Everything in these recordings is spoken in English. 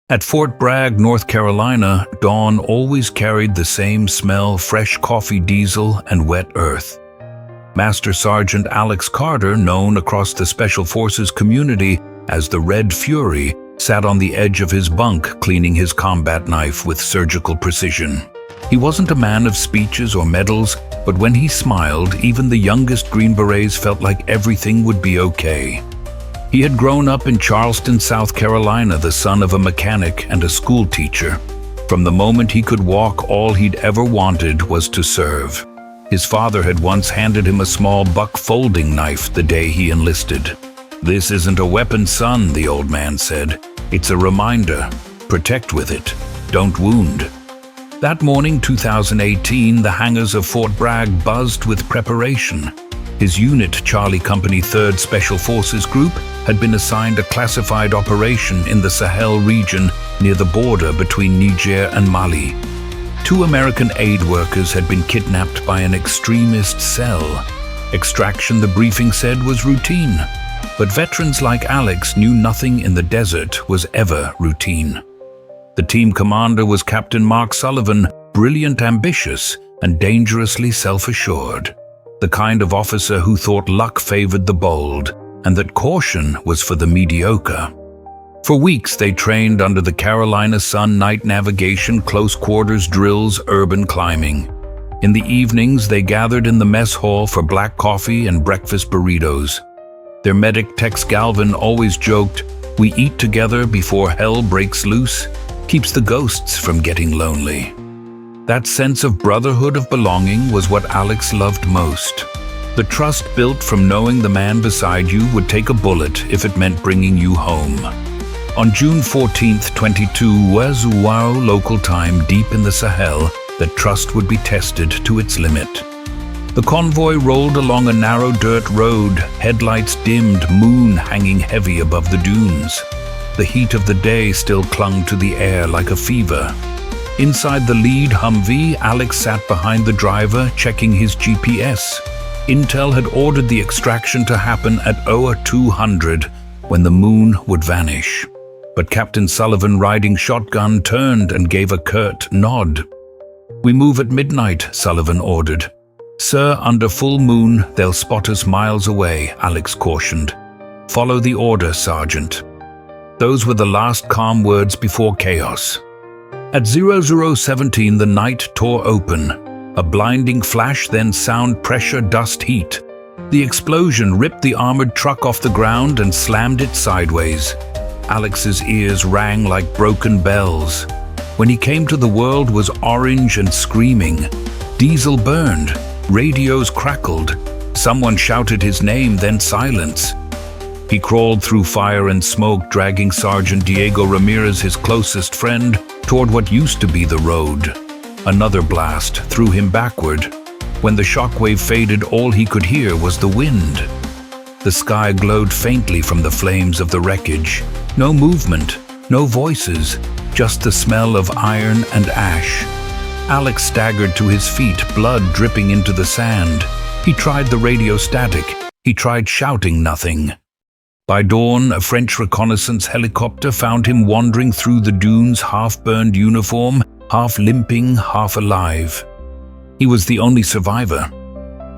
At Fort Bragg, North Carolina, dawn always carried the same smell: fresh coffee, diesel, and wet earth. Master Sergeant Alex Carter, known across the Special Forces community as the Red Fury, sat on the edge of his bunk cleaning his combat knife with surgical precision. He wasn't a man of speeches or medals, but when he smiled, even the youngest Green Berets felt like everything would be okay. He had grown up in Charleston, South Carolina, the son of a mechanic and a school teacher. From the moment he could walk, all he'd ever wanted was to serve. His father had once handed him a small buck folding knife the day he enlisted. "This isn't a weapon, son," the old man said. "It's a reminder. Protect with it. Don't wound." That morning, 2018, the hangars of Fort Bragg buzzed with preparation. His unit, Charlie Company 3rd Special Forces Group, had been assigned a classified operation in the Sahel region near the border between Niger and Mali. 2 American aid workers had been kidnapped by an extremist cell. Extraction, the briefing said, was routine. But veterans like Alex knew nothing in the desert was ever routine. The team commander was Captain Mark Sullivan, brilliant, ambitious, and dangerously self-assured. The kind of officer who thought luck favored the bold, and that caution was for the mediocre. For weeks they trained under the Carolina sun: night navigation, close quarters drills, urban climbing. In the evenings they gathered in the mess hall for black coffee and breakfast burritos. Their medic Tex Galvin always joked, "We eat together before hell breaks loose, keeps the ghosts from getting lonely." That sense of brotherhood, of belonging, was what Alex loved most. The trust built from knowing the man beside you would take a bullet if it meant bringing you home. On June 14, 22, Ouazzouao local time, deep in the Sahel, that trust would be tested to its limit. The convoy rolled along a narrow dirt road, headlights dimmed, moon hanging heavy above the dunes. The heat of the day still clung to the air like a fever. Inside the lead Humvee, Alex sat behind the driver, checking his GPS. Intel had ordered the extraction to happen at 0200, when the moon would vanish. But Captain Sullivan, riding shotgun, turned and gave a curt nod. "We move at midnight," Sullivan ordered. "Sir, under full moon, they'll spot us miles away," Alex cautioned. "Follow the order, Sergeant." Those were the last calm words before chaos. At 0017, the night tore open. A blinding flash, then sound, pressure, dust, heat. The explosion ripped the armored truck off the ground and slammed it sideways. Alex's ears rang like broken bells. When he came to the world was orange and screaming. Diesel burned. Radios crackled. Someone shouted his name, then silence. He crawled through fire and smoke, dragging Sergeant Diego Ramirez, his closest friend, toward what used to be the road. Another blast threw him backward. When the shockwave faded, all he could hear was the wind. The sky glowed faintly from the flames of the wreckage. No movement, no voices, just the smell of iron and ash. Alex staggered to his feet, blood dripping into the sand. He tried the radio static. He tried shouting, nothing. By dawn, a French reconnaissance helicopter found him wandering through the dunes, half-burned uniform, half limping, half alive. He was the only survivor.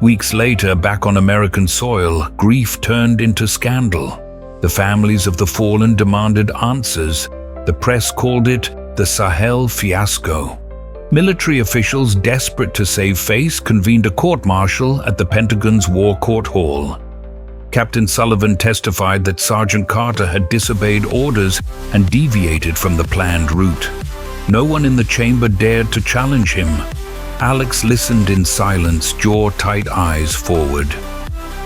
Weeks later, back on American soil, grief turned into scandal. The families of the fallen demanded answers. The press called it the Sahel fiasco. Military officials, desperate to save face, convened a court-martial at the Pentagon's War Court Hall. Captain Sullivan testified that Sergeant Carter had disobeyed orders and deviated from the planned route. No one in the chamber dared to challenge him. Alex listened in silence, jaw-tight, eyes forward.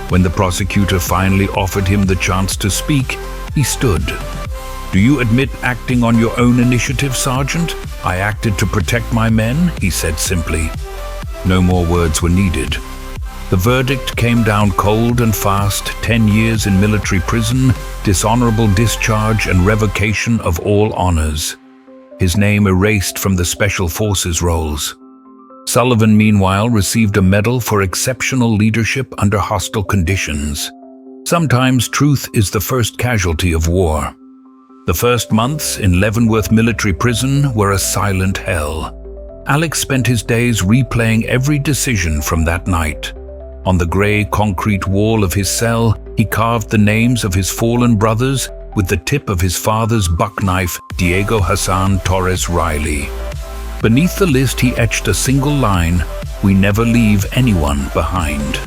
When the prosecutor finally offered him the chance to speak, he stood. "Do you admit acting on your own initiative, Sergeant?" "I acted to protect my men," he said simply. No more words were needed. The verdict came down cold and fast: 10 years in military prison, dishonorable discharge, and revocation of all honors. His name erased from the Special Forces rolls. Sullivan, meanwhile, received a medal for exceptional leadership under hostile conditions. Sometimes truth is the first casualty of war. The first months in Leavenworth Military Prison were a silent hell. Alex spent his days replaying every decision from that night. On the gray concrete wall of his cell, he carved the names of his fallen brothers with the tip of his father's buck knife, Diego Hassan Torres Riley. Beneath the list he etched a single line, "We never leave anyone behind."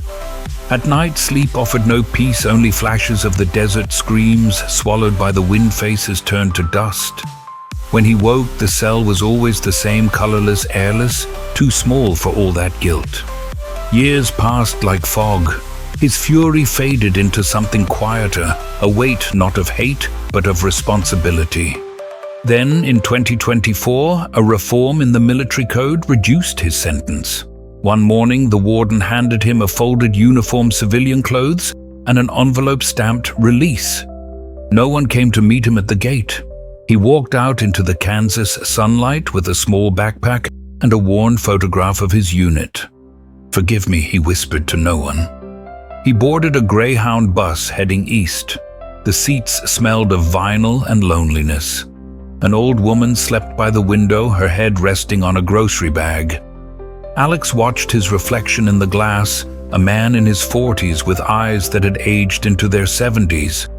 At night, sleep offered no peace, only flashes of the desert screams swallowed by the wind faces turned to dust. When he woke, the cell was always the same, colorless, airless, too small for all that guilt. Years passed like fog. His fury faded into something quieter, a weight not of hate, but of responsibility. Then, in 2024, a reform in the military code reduced his sentence. One morning, the warden handed him a folded uniform, civilian clothes, and an envelope stamped "Release." No one came to meet him at the gate. He walked out into the Kansas sunlight with a small backpack and a worn photograph of his unit. "Forgive me," he whispered to no one. He boarded a Greyhound bus heading east. The seats smelled of vinyl and loneliness. An old woman slept by the window, her head resting on a grocery bag. Alex watched his reflection in the glass, a man in his 40s with eyes that had aged into their 70s.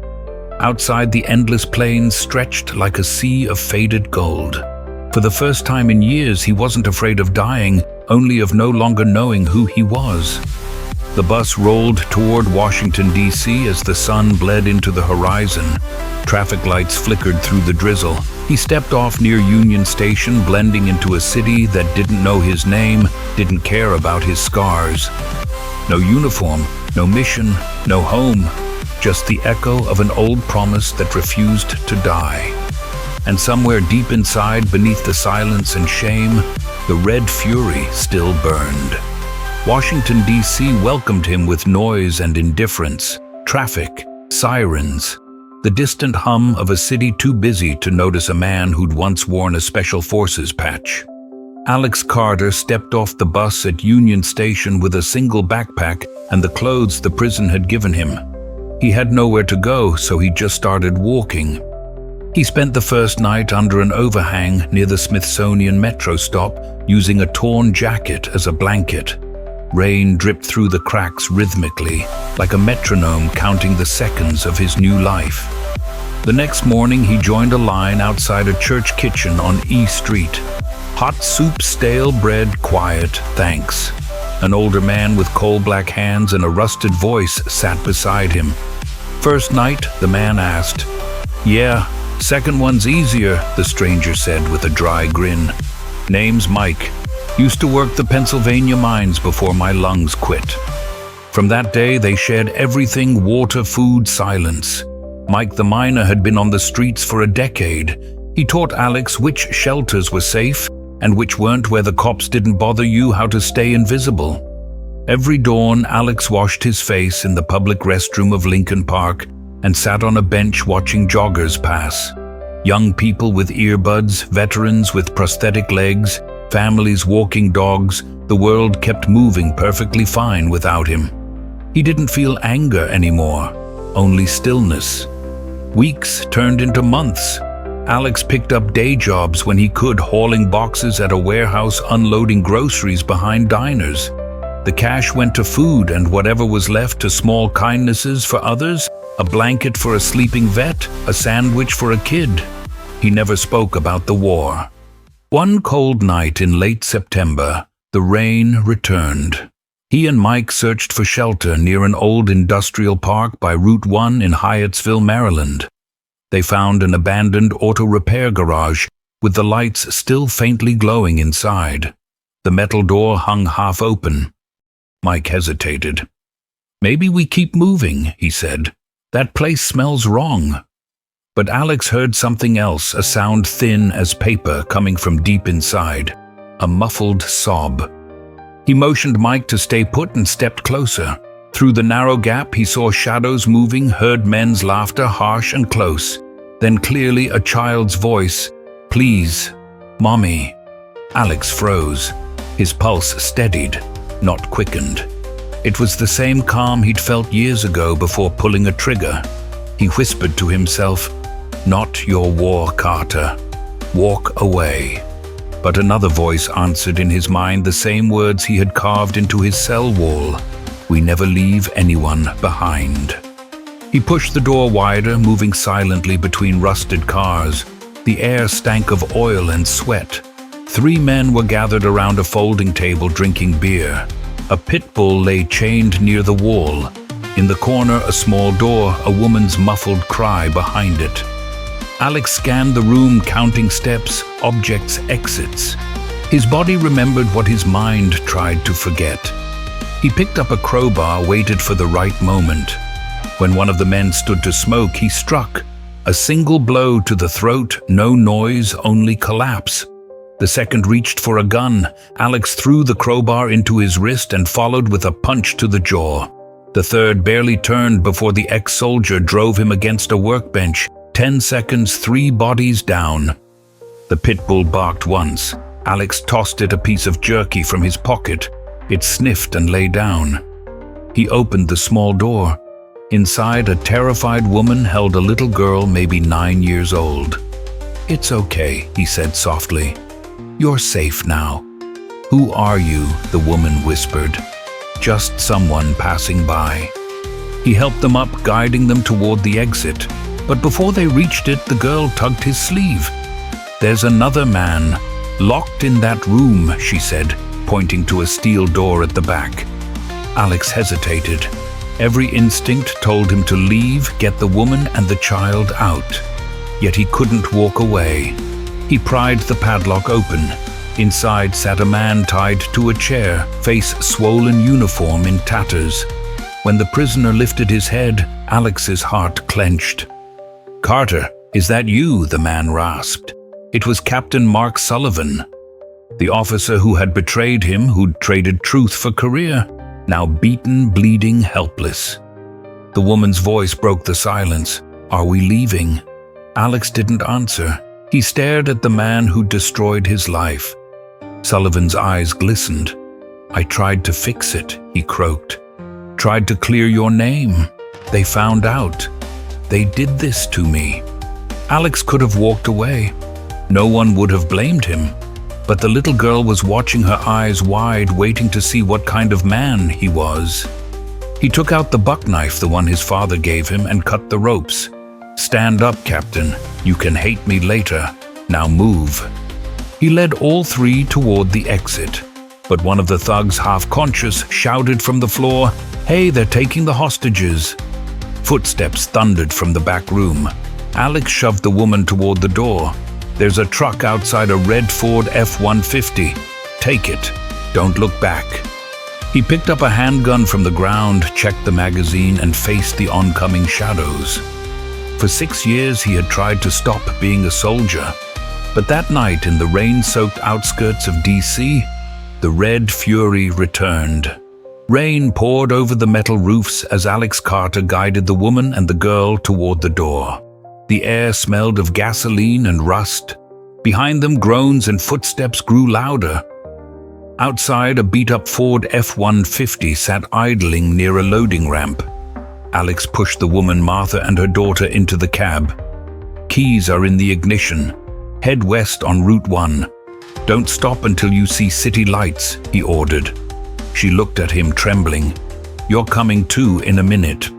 Outside, the endless plains stretched like a sea of faded gold. For the first time in years, he wasn't afraid of dying, only of no longer knowing who he was. The bus rolled toward Washington, D.C. as the sun bled into the horizon. Traffic lights flickered through the drizzle. He stepped off near Union Station, blending into a city that didn't know his name, didn't care about his scars. No uniform, no mission, no home, just the echo of an old promise that refused to die. And somewhere deep inside, beneath the silence and shame, the red fury still burned. Washington, D.C. welcomed him with noise and indifference, traffic, sirens, the distant hum of a city too busy to notice a man who'd once worn a Special Forces patch. Alex Carter stepped off the bus at Union Station with a single backpack and the clothes the prison had given him. He had nowhere to go, so he just started walking. He spent the first night under an overhang near the Smithsonian Metro stop, using a torn jacket as a blanket. Rain dripped through the cracks rhythmically, like a metronome counting the seconds of his new life. The next morning, he joined a line outside a church kitchen on E Street. Hot soup, stale bread, quiet, thanks. An older man with coal-black hands and a rusted voice sat beside him. First night, the man asked. "Yeah, second one's easier," the stranger said with a dry grin. "Name's Mike. Used to work the Pennsylvania mines before my lungs quit." From that day, they shared everything: water, food, silence. Mike the miner had been on the streets for a decade. He taught Alex which shelters were safe and which weren't, where the cops didn't bother you, how to stay invisible. Every dawn, Alex washed his face in the public restroom of Lincoln Park and sat on a bench watching joggers pass. Young people with earbuds, veterans with prosthetic legs, families walking dogs. The world kept moving perfectly fine without him. He didn't feel anger anymore, only stillness. Weeks turned into months. Alex picked up day jobs when he could, hauling boxes at a warehouse, unloading groceries behind diners. The cash went to food, and whatever was left to small kindnesses for others: a blanket for a sleeping vet, a sandwich for a kid. He never spoke about the war. One cold night in late September, the rain returned. He and Mike searched for shelter near an old industrial park by Route 1 in Hyattsville, Maryland. They found an abandoned auto repair garage with the lights still faintly glowing inside. The metal door hung half open. Mike hesitated. "Maybe we keep moving," he said. "That place smells wrong." But Alex heard something else, a sound thin as paper coming from deep inside, a muffled sob. He motioned Mike to stay put and stepped closer. Through the narrow gap, he saw shadows moving, heard men's laughter, harsh and close. Then clearly a child's voice, "Please, Mommy." Alex froze. His pulse steadied, not quickened. It was the same calm he'd felt years ago before pulling a trigger. He whispered to himself, "Not your war, Carter. Walk away." But another voice answered in his mind the same words he had carved into his cell wall. "We never leave anyone behind." He pushed the door wider, moving silently between rusted cars. The air stank of oil and sweat. 3 men were gathered around a folding table drinking beer. A pit bull lay chained near the wall. In the corner, a small door, a woman's muffled cry behind it. Alex scanned the room, counting steps, objects, exits. His body remembered what his mind tried to forget. He picked up a crowbar, waited for the right moment. When one of the men stood to smoke, he struck. A single blow to the throat, no noise, only collapse. The second reached for a gun. Alex threw the crowbar into his wrist and followed with a punch to the jaw. The third barely turned before the ex-soldier drove him against a workbench. 10 seconds, 3 bodies down. The pit bull barked once. Alex tossed it a piece of jerky from his pocket. It sniffed and lay down. He opened the small door. Inside, a terrified woman held a little girl, maybe 9 years old. "It's okay," he said softly. "You're safe now." "Who are you?" the woman whispered. "Just someone passing by." He helped them up, guiding them toward the exit. But before they reached it, the girl tugged his sleeve. "There's another man, locked in that room," she said, pointing to a steel door at the back. Alex hesitated. Every instinct told him to leave, get the woman and the child out. Yet he couldn't walk away. He pried the padlock open. Inside sat a man tied to a chair, face swollen, uniform in tatters. When the prisoner lifted his head, Alex's heart clenched. "Carter, is that you?" the man rasped. It was Captain Mark Sullivan, the officer who had betrayed him, who'd traded truth for career, now beaten, bleeding, helpless. The woman's voice broke the silence. "Are we leaving?" Alex didn't answer. He stared at the man who'd destroyed his life. Sullivan's eyes glistened. "I tried to fix it," he croaked. "Tried to clear your name. They found out. They did this to me." Alex could have walked away. No one would have blamed him. But the little girl was watching, her eyes wide, waiting to see what kind of man he was. He took out the buck knife, the one his father gave him, and cut the ropes. "Stand up, Captain. You can hate me later. Now move." He led all 3 toward the exit. But one of the thugs, half conscious, shouted from the floor, "Hey, they're taking the hostages." Footsteps thundered from the back room. Alex shoved the woman toward the door. "There's a truck outside, a red Ford F-150. Take it. Don't look back." He picked up a handgun from the ground, checked the magazine, and faced the oncoming shadows. For 6 years he had tried to stop being a soldier. But that night in the rain-soaked outskirts of D.C., the red fury returned. Rain poured over the metal roofs as Alex Carter guided the woman and the girl toward the door. The air smelled of gasoline and rust. Behind them, groans and footsteps grew louder. Outside, a beat-up Ford F-150 sat idling near a loading ramp. Alex pushed the woman, Martha, and her daughter into the cab. "Keys are in the ignition. Head west on Route 1. Don't stop until you see city lights," he ordered. She looked at him, trembling. "You're coming too in a minute."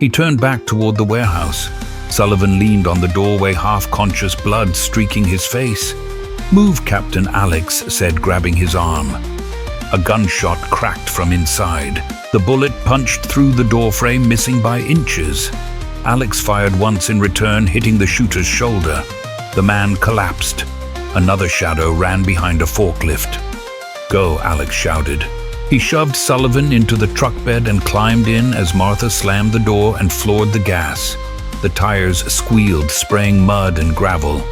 He turned back toward the warehouse. Sullivan leaned on the doorway, half-conscious, blood streaking his face. "Move, Captain," Alex said, grabbing his arm. A gunshot cracked from inside. The bullet punched through the doorframe, missing by inches. Alex fired once in return, hitting the shooter's shoulder. The man collapsed. Another shadow ran behind a forklift. "Go," Alex shouted. He shoved Sullivan into the truck bed and climbed in as Martha slammed the door and floored the gas. The tires squealed, spraying mud and gravel.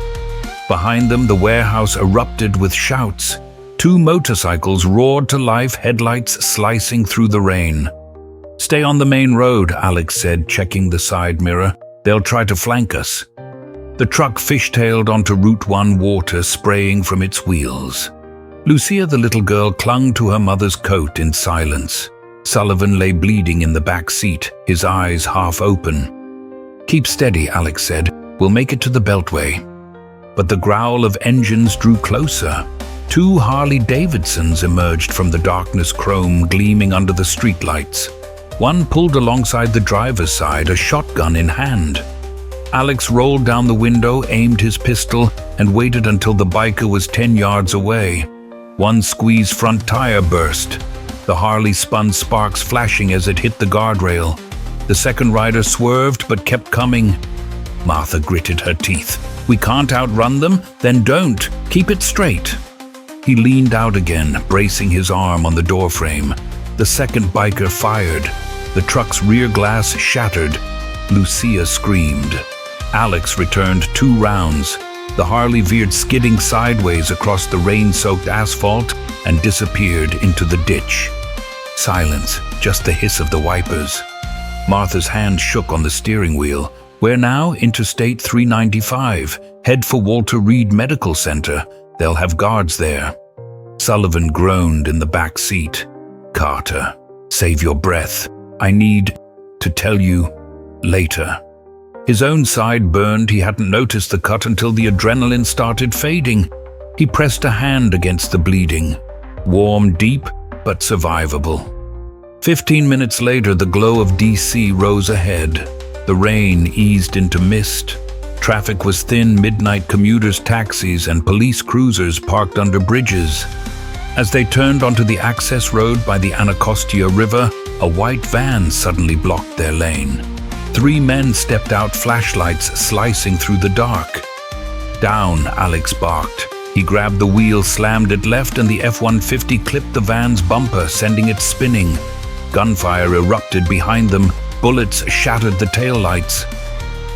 Behind them, the warehouse erupted with shouts. 2 motorcycles roared to life, headlights slicing through the rain. "Stay on the main road," Alex said, checking the side mirror. "They'll try to flank us." The truck fishtailed onto Route 1, water spraying from its wheels. Lucia, the little girl, clung to her mother's coat in silence. Sullivan lay bleeding in the back seat, his eyes half open. "Keep steady," Alex said. We'll make it to the Beltway." But the growl of engines drew closer. Two Harley-Davidsons emerged from the darkness, chrome gleaming under the streetlights. One pulled alongside the driver's side, a shotgun in hand. Alex rolled down the window, aimed his pistol, and waited until the biker was 10 yards away. One squeezed front tire burst. The Harley spun, sparks flashing as it hit the guardrail. The second rider swerved but kept coming. Martha gritted her teeth. "We can't outrun them? Then don't. Keep it straight." He leaned out again, bracing his arm on the doorframe. The second biker fired. The truck's rear glass shattered. Lucia screamed. Alex returned 2 rounds. The Harley veered, skidding sideways across the rain-soaked asphalt and disappeared into the ditch. Silence, just the hiss of the wipers. Martha's hand shook on the steering wheel. "We're now Interstate 395. Head for Walter Reed Medical Center. They'll have guards there." Sullivan groaned in the back seat. "Carter, save your breath. I need to tell you later." His own side burned. He hadn't noticed the cut until the adrenaline started fading. He pressed a hand against the bleeding. Warm, deep, but survivable. 15 minutes later, the glow of DC rose ahead. The rain eased into mist. Traffic was thin, midnight commuters, taxis, and police cruisers parked under bridges. As they turned onto the access road by the Anacostia River, a white van suddenly blocked their lane. 3 men stepped out, flashlights slicing through the dark. "Down," Alex barked. He grabbed the wheel, slammed it left, and the F-150 clipped the van's bumper, sending it spinning. Gunfire erupted behind them. Bullets shattered the taillights.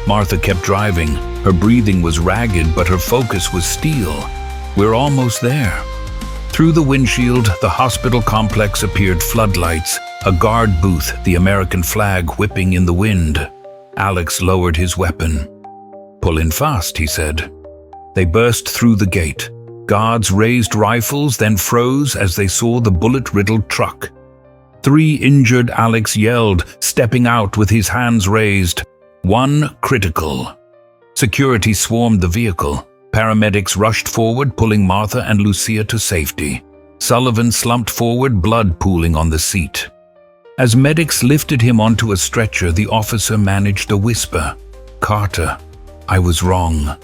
Martha kept driving. Her breathing was ragged, but her focus was steel. "We're almost there." Through the windshield, the hospital complex appeared, floodlights, a guard booth, the American flag whipping in the wind. Alex lowered his weapon. "Pull in fast," he said. They burst through the gate. Guards raised rifles, then froze as they saw the bullet-riddled truck. 3 injured, Alex yelled, stepping out with his hands raised. 1 critical. Security swarmed the vehicle. Paramedics rushed forward, pulling Martha and Lucia to safety. Sullivan slumped forward, blood pooling on the seat. As medics lifted him onto a stretcher, the officer managed a whisper. "Carter, I was wrong."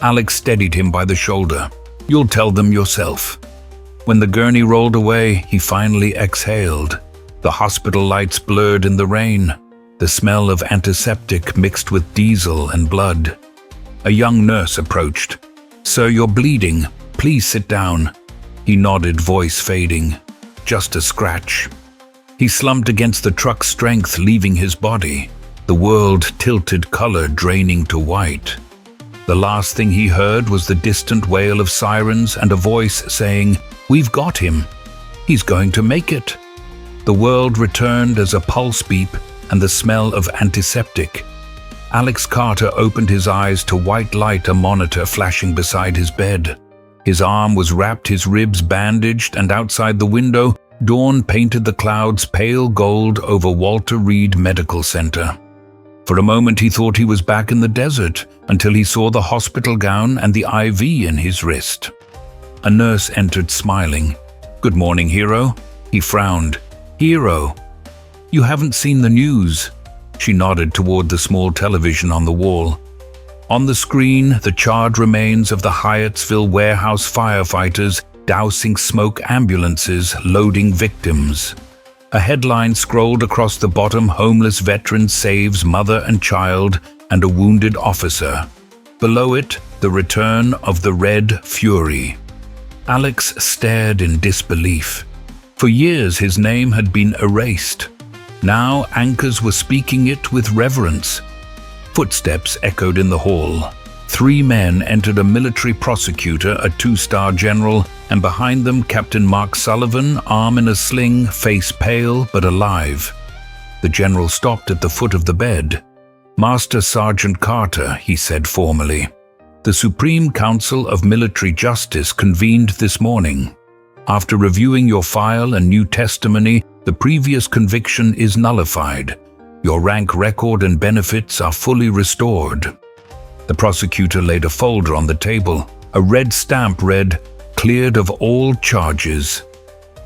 Alex steadied him by the shoulder. "You'll tell them yourself." When the gurney rolled away, he finally exhaled. The hospital lights blurred in the rain. The smell of antiseptic mixed with diesel and blood. A young nurse approached. "Sir, you're bleeding. Please sit down." He nodded, voice fading. "Just a scratch." He slumped against the truck's strength, leaving his body. The world tilted, color draining to white. The last thing he heard was the distant wail of sirens and a voice saying, "We've got him. He's going to make it." The world returned as a pulse beep and the smell of antiseptic. Alex Carter opened his eyes to white light, a monitor flashing beside his bed. His arm was wrapped, his ribs bandaged, and outside the window, dawn painted the clouds pale gold over Walter Reed Medical Center. For a moment he thought he was back in the desert, until he saw the hospital gown and the IV in his wrist. A nurse entered, smiling. "Good morning, hero." He frowned. "Hero? You haven't seen the news." She nodded toward the small television on the wall. On the screen, the charred remains of the Hyattsville warehouse firefighters dousing smoke, ambulances loading victims. A headline scrolled across the bottom: "Homeless veteran saves mother and child and a wounded officer." Below it, "The return of the Red Fury." Alex stared in disbelief. For years his name had been erased. Now anchors were speaking it with reverence. Footsteps echoed in the hall. 3 men entered, a military prosecutor, a 2-star general, and behind them Captain Mark Sullivan, arm in a sling, face pale but alive. The general stopped at the foot of the bed. "Master Sergeant Carter," he said formally. "The Supreme Council of Military Justice convened this morning. After reviewing your file and new testimony, the previous conviction is nullified. Your rank, record, and benefits are fully restored." The prosecutor laid a folder on the table. A red stamp read, "Cleared of all charges."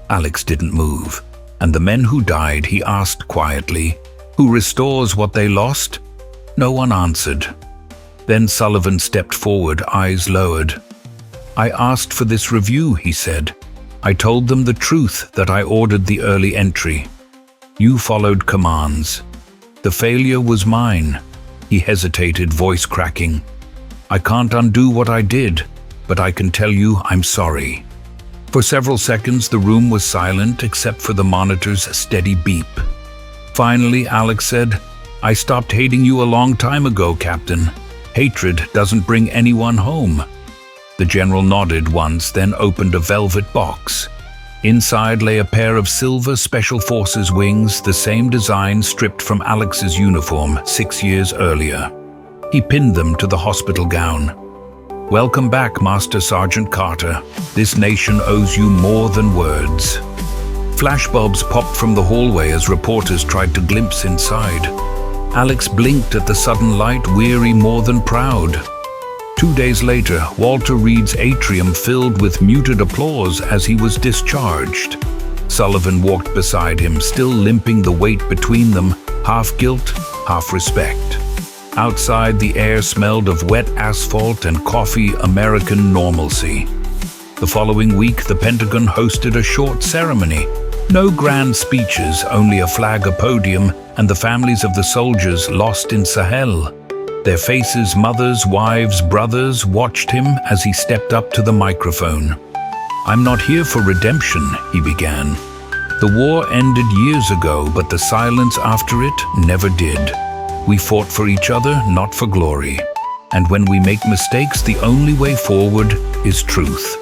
Alex didn't move. "And the men who died," he asked quietly, "who restores what they lost?" No one answered. Then Sullivan stepped forward, eyes lowered. "I asked for this review," he said. "I told them the truth, that I ordered the early entry. You followed commands. The failure was mine." He hesitated, voice cracking. "I can't undo what I did, but I can tell you I'm sorry." For several seconds the room was silent except for the monitor's steady beep. Finally, Alex said, "I stopped hating you a long time ago, Captain. Hatred doesn't bring anyone home." The general nodded once, then opened a velvet box. Inside lay a pair of silver Special Forces wings, the same design stripped from Alex's uniform 6 years earlier. He pinned them to the hospital gown. "Welcome back, Master Sergeant Carter. This nation owes you more than words." Flashbulbs popped from the hallway as reporters tried to glimpse inside. Alex blinked at the sudden light, weary more than proud. 2 days later, Walter Reed's atrium filled with muted applause as he was discharged. Sullivan walked beside him, still limping, the weight between them, half guilt, half respect. Outside, the air smelled of wet asphalt and coffee, American normalcy. The following week, the Pentagon hosted a short ceremony. No grand speeches, only a flag, a podium, and the families of the soldiers lost in Sahel. Their faces, mothers, wives, brothers, watched him as he stepped up to the microphone. "I'm not here for redemption," he began. "The war ended years ago, but the silence after it never did. We fought for each other, not for glory. And when we make mistakes, the only way forward is truth."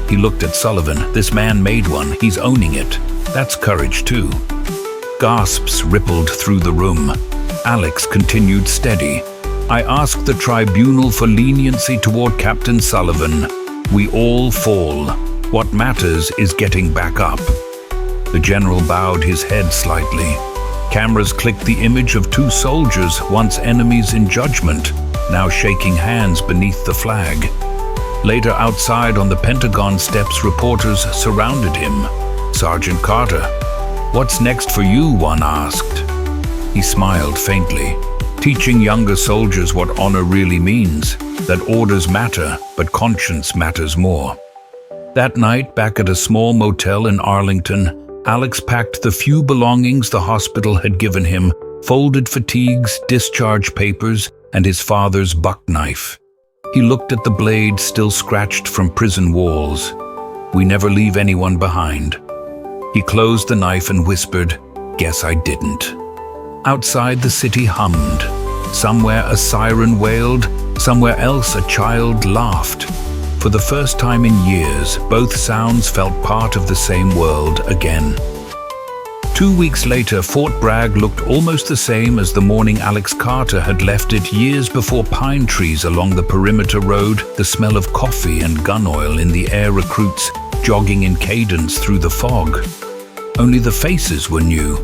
He looked at Sullivan. "This man made one. He's owning it. That's courage, too." Gasps rippled through the room. Alex continued steady. "I asked the tribunal for leniency toward Captain Sullivan. We all fall. What matters is getting back up." The general bowed his head slightly. Cameras clicked the image of 2 soldiers, once enemies in judgment, now shaking hands beneath the flag. Later, outside on the Pentagon steps, reporters surrounded him. "Sergeant Carter, what's next for you?" one asked. He smiled faintly. "Teaching younger soldiers what honor really means, that orders matter, but conscience matters more." That night, back at a small motel in Arlington, Alex packed the few belongings the hospital had given him, folded fatigues, discharge papers, and his father's buck knife. He looked at the blade still scratched from prison walls. "We never leave anyone behind." He closed the knife and whispered, "Guess I didn't." Outside, the city hummed. Somewhere a siren wailed, somewhere else a child laughed. For the first time in years, both sounds felt part of the same world again. 2 weeks later, Fort Bragg looked almost the same as the morning Alex Carter had left it years before. Pine trees along the perimeter road, the smell of coffee and gun oil in the air, recruits jogging in cadence through the fog. Only the faces were new.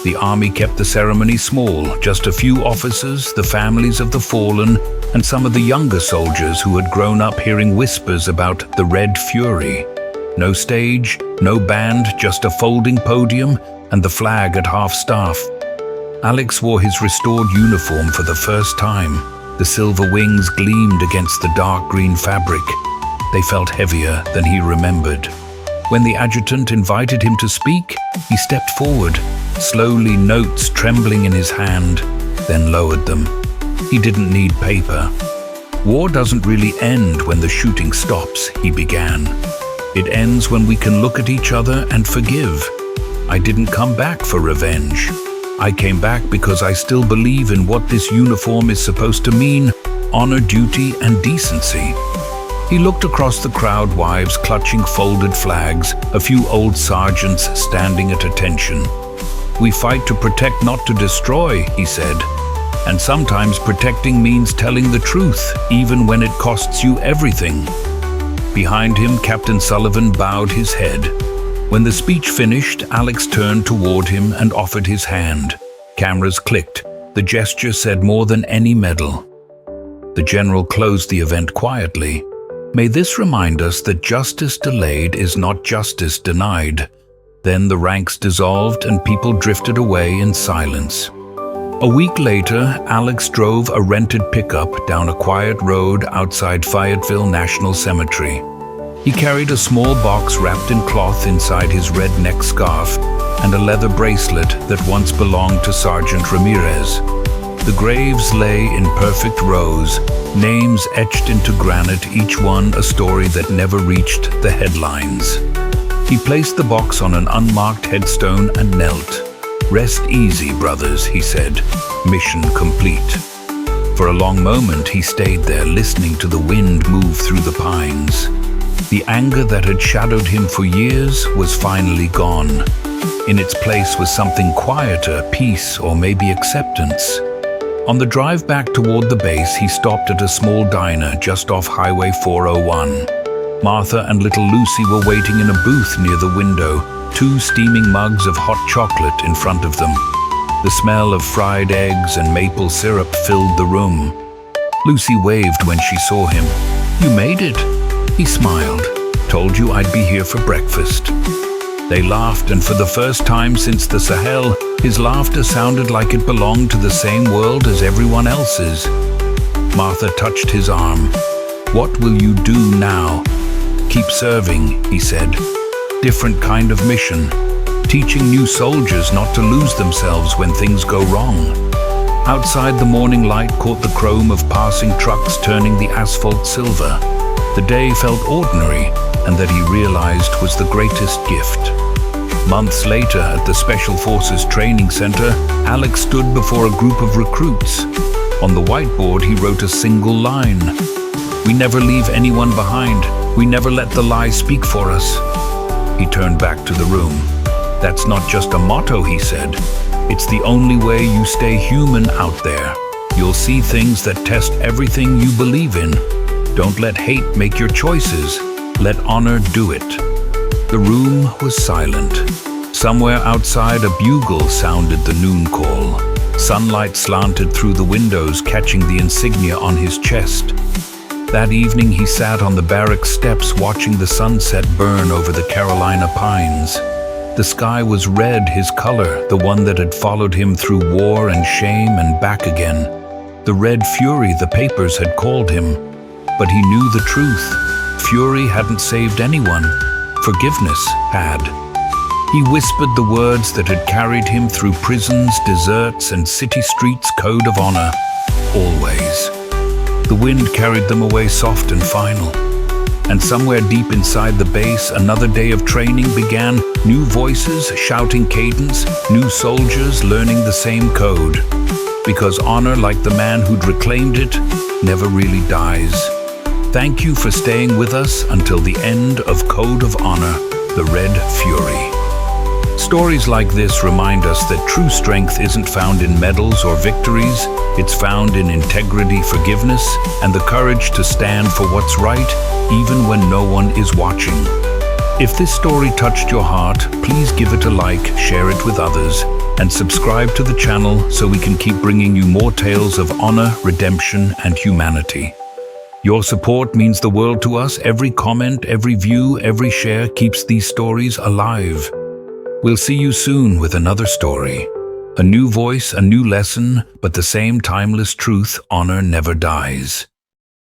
The army kept the ceremony small, just a few officers, the families of the fallen, and some of the younger soldiers who had grown up hearing whispers about the Red Fury. No stage, no band, just a folding podium and the flag at half-staff. Alex wore his restored uniform for the first time. The silver wings gleamed against the dark green fabric. They felt heavier than he remembered. When the adjutant invited him to speak, he stepped forward, slowly, notes trembling in his hand, then lowered them. He didn't need paper. "War doesn't really end when the shooting stops," he began. "It ends when we can look at each other and forgive. I didn't come back for revenge. I came back because I still believe in what this uniform is supposed to mean: honor, duty, and decency." He looked across the crowd, wives clutching folded flags, a few old sergeants standing at attention. "We fight to protect, not to destroy," he said. "And sometimes protecting means telling the truth, even when it costs you everything." Behind him, Captain Sullivan bowed his head. When the speech finished, Alex turned toward him and offered his hand. Cameras clicked. The gesture said more than any medal. The general closed the event quietly. May this remind us that justice delayed is not justice denied. Then the ranks dissolved and people drifted away in silence. A week later, Alex drove a rented pickup down a quiet road outside Fayetteville National Cemetery. He carried a small box wrapped in cloth inside his red neck scarf and a leather bracelet that once belonged to Sergeant Ramirez. The graves lay in perfect rows, names etched into granite, each one a story that never reached the headlines. He placed the box on an unmarked headstone and knelt. "Rest easy, brothers," he said. "Mission complete." For a long moment he stayed there, listening to the wind move through the pines. The anger that had shadowed him for years was finally gone. In its place was something quieter, peace, or maybe acceptance. On the drive back toward the base, he stopped at a small diner just off Highway 401. Martha and little Lucy were waiting in a booth near the window, 2 steaming mugs of hot chocolate in front of them. The smell of fried eggs and maple syrup filled the room. Lucy waved when she saw him. "You made it." He smiled. "Told you I'd be here for breakfast." They laughed, and for the first time since the Sahel, his laughter sounded like it belonged to the same world as everyone else's. Martha touched his arm. "What will you do now?" "Keep serving," he said. "Different kind of mission. Teaching new soldiers not to lose themselves when things go wrong." Outside, the morning light caught the chrome of passing trucks turning the asphalt silver. The day felt ordinary, and that he realized was the greatest gift. Months later, at the Special Forces Training Center, Alex stood before a group of recruits. On the whiteboard, he wrote a single line. "We never leave anyone behind. We never let the lie speak for us." He turned back to the room. "That's not just a motto," he said. "It's the only way you stay human out there. You'll see things that test everything you believe in. Don't let hate make your choices. Let honor do it." The room was silent. Somewhere outside, a bugle sounded the noon call. Sunlight slanted through the windows, catching the insignia on his chest. That evening he sat on the barracks steps watching the sunset burn over the Carolina pines. The sky was red, his color, the one that had followed him through war and shame and back again. The red fury the papers had called him. But he knew the truth. Fury hadn't saved anyone. Forgiveness had. He whispered the words that had carried him through prisons, deserts, and city streets' code of honor. Always. The wind carried them away soft and final. And somewhere deep inside the base, another day of training began. New voices shouting cadence, new soldiers learning the same code. Because honor, like the man who'd reclaimed it, never really dies. Thank you for staying with us until the end of Code of Honor, the Red Fury. Stories like this remind us that true strength isn't found in medals or victories. It's found in integrity, forgiveness, and the courage to stand for what's right, even when no one is watching. If this story touched your heart, please give it a like, share it with others, and subscribe to the channel so we can keep bringing you more tales of honor, redemption, and humanity. Your support means the world to us. Every comment, every view, every share keeps these stories alive. We'll see you soon with another story. A new voice, a new lesson, but the same timeless truth: honor never dies.